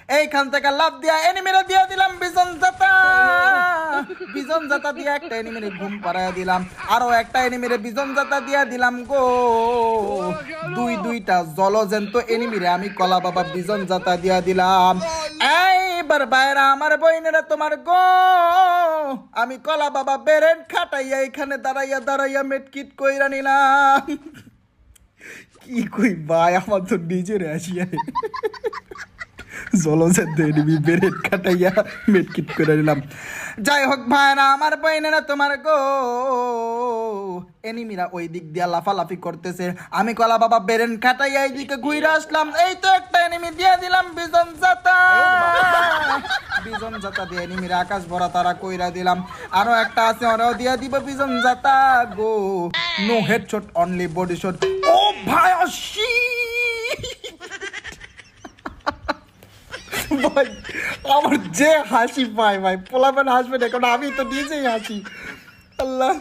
এইখান থেকে লাভ দিয়া এনিমিরে দিয়ে দিলাম বিজন জাতা। বিজন জাতা দিয়ে একটা এনিমিরে ঘুম পাড়ায় দিলাম, আরো একটা এনিমিরে বিজন জাতা দিয়া দিলাম গো। দুইটা জলজন্ত এনিমিরে আমি কলা বাবা বিজন জাতা দিয়া দিলাম। এইবার বাইরা আমার বইনেরা তোমার গো, আমি কলা বাবা বেরেন খাটাইয়া এখানে দাঁড়াইয়া মেটকিট কইরা নিলাম। কি কই ভাই, আমার তো নিজের আসিয়া জলজের এনিমি বেরেন খাটাইয়া মেটকিট করে নিলাম। যাই হোক ভাইরা আমার বইনেরা তোমার গো, এনিমিরা ওই দিক দিয়া লাফালাফি করতেছে, আমি কলা বাবা বেরেন খাটাইয়া এইদিকে ঘুরে আসলাম। এই তো একটা এনিমি দিয়ে দিলাম বিজন জাতা। বিজন জাতা দিয়ে এনিমিরা আকাশ ভরা তারা কইরা দিলাম। আরো একটা আছে, ওরাও দিয়ে দিব বিজন জাতা গো। No headshot, only body shot. ও ভাই আসি ভাই, আমার যে হাসি পায় ভাই, পোলাপান হাসবে না, কারণ আমি তো নিজেই হাসি। আল্লাহ।